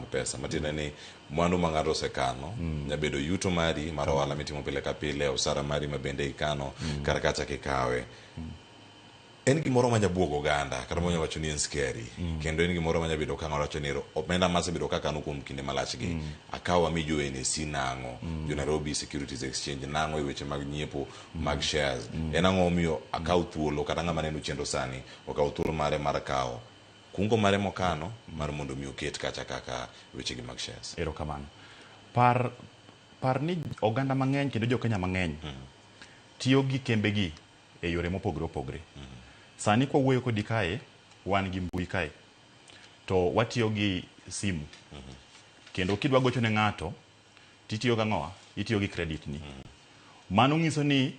mag pesa matina ni mwandu mang'ato osekano nyabedo yuto mari mar ohala mitimo pile ka pile osara mari mabende ikano kata kacha kikawe en gimoro ma jabuogo oganda kata monya wacho ni en scary kendo en gimoro ma nyabedo ka ng'ato wacho ni omenda masebedo ka kano kuom kinde malach gi akawa mi jo NSC nango jo Nairobi Securities Exchange nango e weche mag nyiepo mag shares en ang'o miyo akaw thuolo kata ng'ama neno chenro sani okaw thuolo mare mar kawo kungo mare mokano mar mondo mi oket kacha kaka weche gi mag shares. Erokamano. Par ni oganda mang'eny kendo jo Kenya mang'eny tiyo gi kembe gi e yore mopogore opogore. Sani kwa wuoyo kodi kae wan gi mbui kae to watiyo gi simu kendo kidwa gocho ne ng'ato titiyo ga ng'owa itiyo gi credit ni mano ng'iso ni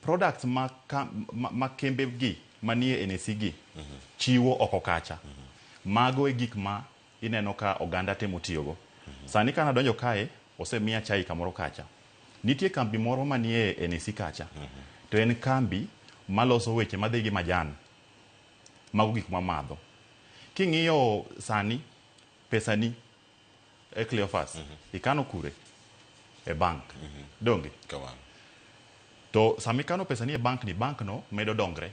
products ma kembe gi manie NSC gi chiwo oko kacha mago e gik ma ineno ka oganda temo tiyogo. Sani kana donjo kae osemiya chai kamoro kacha nitie kambi moro manie NSC kacha to en kambi maloso weche madhi gi majan mago gik mamadho. King'iyo sani pesani e Cleophas ikano kure e bank donge Kawan. to samikano pesani e bank ni bank no medo dongre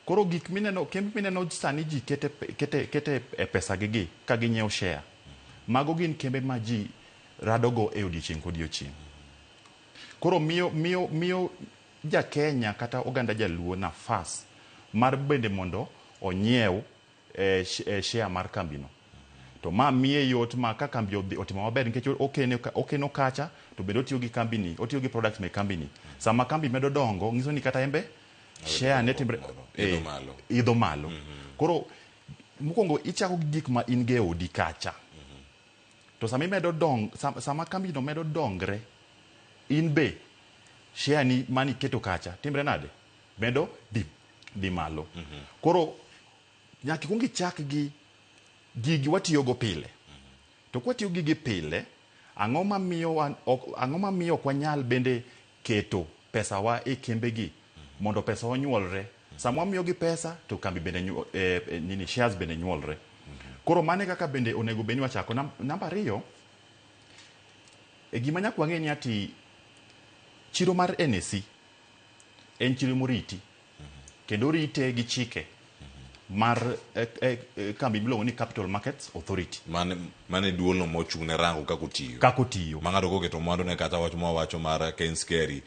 koro gik mineno kembe mineno sani ji kete e pesa gi ka ginyiew share mago gin kembe ma ji radogo e odiochieng' kodiochieng'. Koro miyo ja Kenya kata oganda jaluo nafas mar bende mondo onyiew share mar kambino to ma miye yot ma ka kambi otimo maber nikech okeno kacha to bende otiyo gi kambini otiyo gi products me kambini sama kambi medo dongo ng'iso ni kata embe share ne timbre idho malo. Koro mokwongo ichako gi gik ma in ge odi kacha to sama kambino medo dongre in be share ni mani keto kacha timbre nade medo di malo. Koro nyaki kungi chak gi gigi watiyogo pile to kwatiyo gigi pile ang'o ma miyo kwa nyal bende keto pesa wa e kembe gi mondo pesa onyuolre sama wamiyo gi pesa to kambi bende shares bende nyuolre. Koro mane kaka bende onego beni wachako. Namba 2 e gima nyak wang'e ni ati chiro mar NSC en chiro moriti kendo rite gi chike mar kambi miluongo ni Capital Markets Authority mane duolno mochung' ne rango kako tiyo ma ng'ato koketo mwandu ne kata wacho mar Ken Scary